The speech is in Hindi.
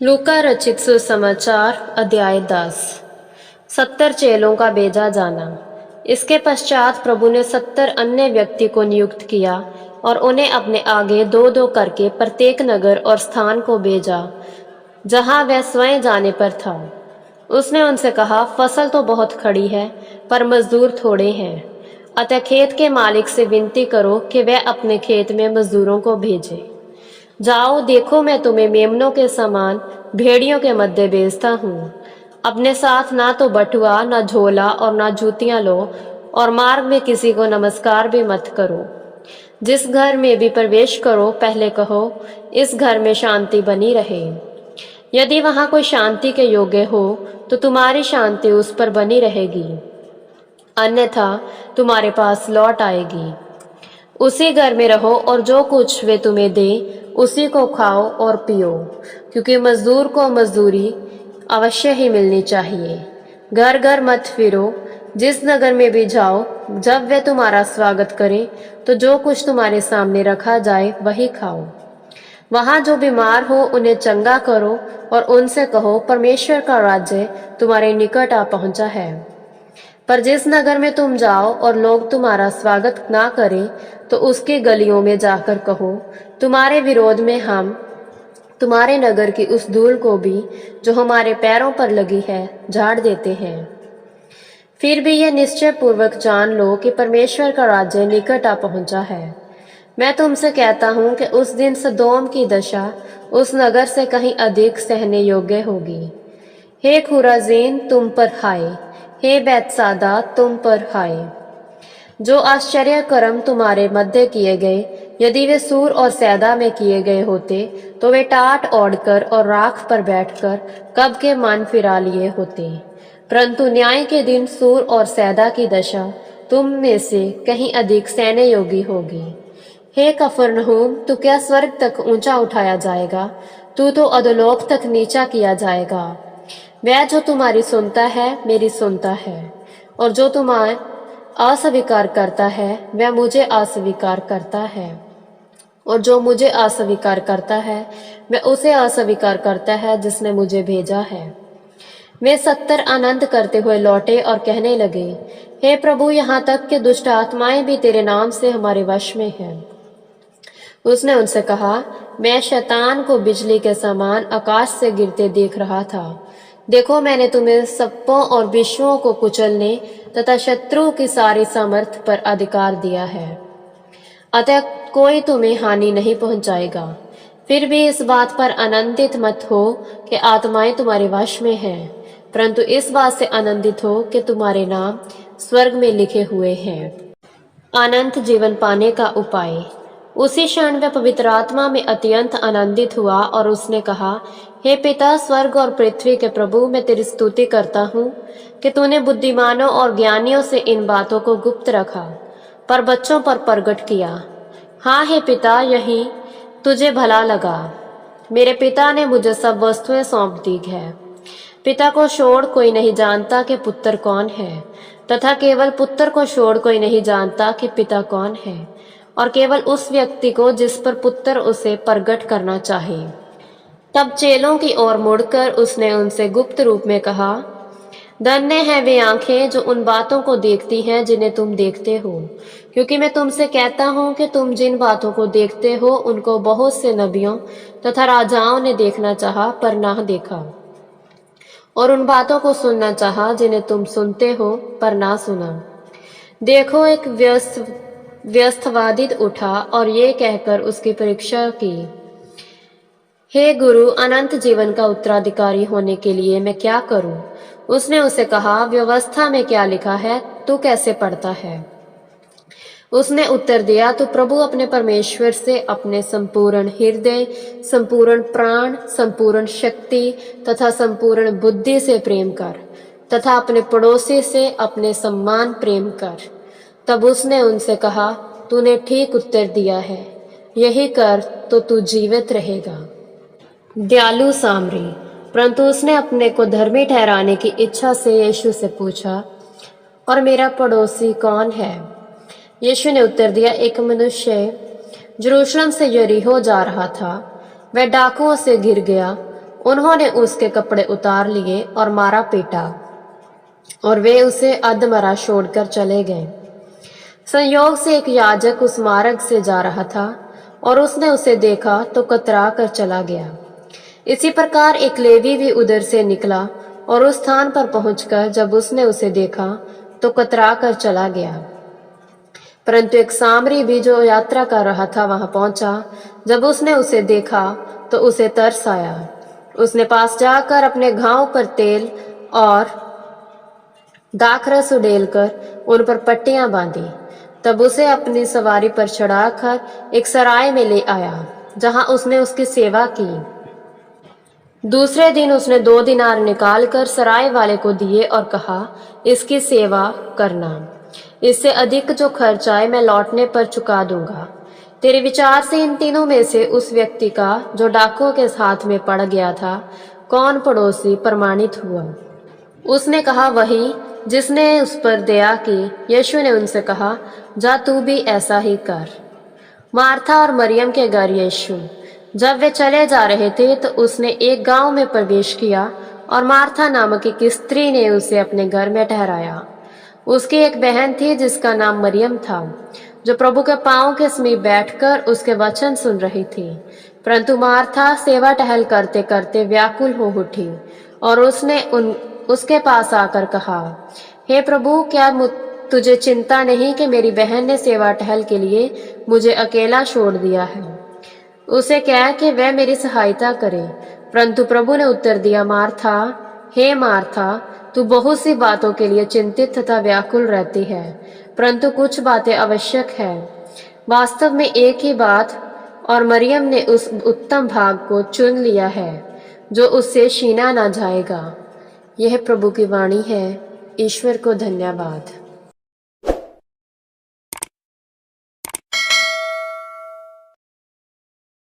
लूका रचित सुसमाचार अध्याय 10। 70 चेलों का भेजा जाना। इसके पश्चात प्रभु ने 70 अन्य व्यक्ति को नियुक्त किया और उन्हें अपने आगे दो दो करके प्रत्येक नगर और स्थान को भेजा जहां वह स्वयं जाने पर था। उसने उनसे कहा, फसल तो बहुत खड़ी है पर मजदूर थोड़े हैं, अतः खेत के मालिक से विनती करो कि वह अपने खेत में मजदूरों को भेजे। जाओ, देखो मैं तुम्हें मेमनों के समान भेड़ियों के मध्य भेजता हूँ। अपने साथ ना तो बटुआ, ना झोला और ना जूतियां लो, और मार्ग में किसी को नमस्कार भी मत करो। जिस घर में भी प्रवेश करो, पहले कहो, इस घर में शांति बनी रहे। यदि वहां कोई शांति के योग्य हो तो तुम्हारी शांति उस पर बनी रहेगी, अन्यथा तुम्हारे पास लौट आएगी। उसी घर में रहो और जो कुछ वे तुम्हें दें उसी को खाओ और पियो, क्योंकि मजदूर को मजदूरी अवश्य ही मिलनी चाहिए। घर घर मत फिरो। जिस नगर में भी जाओ, जब वे तुम्हारा स्वागत करें तो जो कुछ तुम्हारे सामने रखा जाए वही खाओ। वहां जो बीमार हो उन्हें चंगा करो और उनसे कहो, परमेश्वर का राज्य तुम्हारे निकट आ पहुंचा है। पर जिस नगर में तुम जाओ और लोग तुम्हारा स्वागत ना करें तो उसकी गलियों में जाकर कहो, तुम्हारे विरोध में हम तुम्हारे नगर की उस धूल को भी जो हमारे पैरों पर लगी है झाड़ देते हैं। फिर भी यह निश्चय पूर्वक जान लो कि परमेश्वर का राज्य निकट आ पहुंचा है। मैं तुमसे कहता हूं कि उस दिन सदोम की दशा उस नगर से कहीं अधिक सहने योग्य होगी। हे खुराजीन, तुम पर हाय! हे बैतसादा, तुम पर हाय! जो आश्चर्य कर्म तुम्हारे मध्य किए गए, यदि वे सूर और सैदा में किए गए होते तो वे टाट ओढ़कर और राख पर बैठकर कब के मन फिरा लिए होते। परंतु न्याय के दिन सूर और सैदा की दशा तुम में से कहीं अधिक सहने योगी होगी। हे कफरनहूम, तू क्या स्वर्ग तक ऊंचा उठाया जाएगा? तू तो अधोलोक तक नीचा किया जाएगा। वह जो तुम्हारी सुनता है मेरी सुनता है, और जो तुम्हारा अस्वीकार करता है वह मुझे अस्वीकार करता है, और जो मुझे अस्वीकार करता है वह उसे अस्वीकार करता है जिसने मुझे भेजा है। वे 70 आनंद करते हुए लौटे और कहने लगे, हे प्रभु, यहाँ तक कि दुष्ट आत्माएं भी तेरे नाम से हमारे वश में हैं। उसने उनसे कहा, मैं शैतान को बिजली के समान आकाश से गिरते देख रहा था। देखो, मैंने तुम्हें सप्पों और विषुओं को कुचलने तथा शत्रु की सारी सामर्थ पर अधिकार दिया है, अतः कोई तुम्हें हानि नहीं पहुंचाएगा। फिर भी इस बात पर आनंदित मत हो कि आत्माएं तुम्हारे वश में हैं, परंतु इस बात से आनंदित हो कि तुम्हारे नाम स्वर्ग में लिखे हुए हैं। अनंत जीवन पाने का उपाय। उसी क्षण वह पवित्र आत्मा में अत्यंत आनंदित हुआ और उसने कहा, हे पिता, स्वर्ग और पृथ्वी के प्रभु, मैं तेरी स्तुति करता हूँ कि तूने बुद्धिमानों और ज्ञानियों से इन बातों को गुप्त रखा पर बच्चों पर प्रकट किया। हाँ हे पिता, यही तुझे भला लगा। मेरे पिता ने मुझे सब वस्तुएं सौंप दी है। पिता को छोड़ कोई नहीं जानता कि पुत्र कौन है, तथा केवल पुत्र को छोड़ कोई नहीं जानता कि पिता कौन है, और केवल उस व्यक्ति को जिस पर पुत्र उसे प्रकट करना चाहे। तब चेलों की ओर मुड़कर उसने उनसे गुप्त रूप में कहा, धन्य है वे आंखें जो उन बातों को देखती हैं जिन्हें तुम देखते हो, क्योंकि मैं तुमसे कहता हूं कि तुम जिन बातों को देखते हो उनको बहुत से नबियों तथा राजाओं ने देखना चाहा पर ना देखा, और उन बातों को सुनना चाहा जिन्हें तुम सुनते हो पर ना सुना। देखो, एक व्यस्तवादी उठा और ये कहकर उसकी परीक्षा की, हे गुरु, अनंत जीवन का उत्तराधिकारी होने के लिए मैं क्या करूं? उसने उसे कहा, व्यवस्था में क्या लिखा है, तू कैसे पढ़ता है? उसने उत्तर दिया, तू प्रभु अपने परमेश्वर से अपने संपूर्ण हृदय, संपूर्ण प्राण, संपूर्ण शक्ति तथा संपूर्ण बुद्धि से प्रेम कर, तथा अपने पड़ोसी से अपने सम्मान प्रेम कर। तब उसने उनसे कहा, तूने ठीक उत्तर दिया है, यही कर तो तू जीवित रहेगा। दयालु सामरी। परंतु उसने अपने को धर्मी ठहराने की इच्छा से यीशु से पूछा, और मेरा पड़ोसी कौन है? यीशु ने उत्तर दिया, एक मनुष्य यरूशलेम से यरीहो जा रहा था। वह डाकुओं से घिर गया उन्होंने उसके कपड़े उतार लिए और मारा पीटा, और वे उसे अधमरा छोड़कर चले गए। संयोग से एक याजक उस मार्ग से जा रहा था और उसने उसे देखा तो कतरा कर चला गया। इसी प्रकार एक लेवी भी उधर से निकला और उस स्थान पर पहुंचकर जब उसने उसे देखा तो कतरा कर चला गया। परंतु एक सामरी भी जो यात्रा कर रहा था वहां पहुंचा। जब उसने उसे देखा तो उसे तरस आया। उसने पास जाकर अपने घाव पर तेल और दाखरस उड़ेलकर उन पर पट्टियां बांधी। तब उसे अपनी सवारी पर चढ़ाकर एक सराय में ले आया, जहां उसने उसकी सेवा की। दूसरे दिन उसने 2 दिनार निकालकर सराय वाले को दिए और कहा, इसकी सेवा करना। इससे अधिक जो खर्च आए मैं लौटने पर चुका दूंगा। तेरे विचार से इन तीनों में से उस व्यक्ति का जो डाकुओं के हाथ में पड़ गया था, कौन पड़ोसी प्रमाणित हुआ? उसने कहा, वही जिसने उस पर दया की। यीशु ने उनसे कहा, जा तू भी ऐसा ही कर। मार्था और मरियम के घर यीशु। जब वे चले जा रहे थे तो उसने एक गांव में प्रवेश किया और मार्था नामक एक स्त्री ने उसे अपने घर में ठहराया। उसकी एक बहन थी जिसका नाम मरियम था, जो प्रभु के पांव के समीप बैठकर उसके वचन सुन रही थी। परंतु मार्था सेवा टहल करते करते व्याकुल हो उठी और उसने उसके पास आकर कहा, हे प्रभु, क्या तुझे चिंता नहीं कि मेरी बहन ने सेवा टहल के लिए मुझे अकेला छोड़ दिया है? उसे कह कि वह मेरी सहायता करे। परंतु प्रभु ने उत्तर दिया, मार्था, हे मार्था, तू बहुत सी बातों के लिए चिंतित तथा व्याकुल रहती है, परंतु कुछ बातें आवश्यक है। वास्तव में एक ही बात, और मरियम ने उस उत्तम भाग को चुन लिया है जो उससे छीना ना जाएगा। यह प्रभु की वाणी है। ईश्वर को धन्यवाद।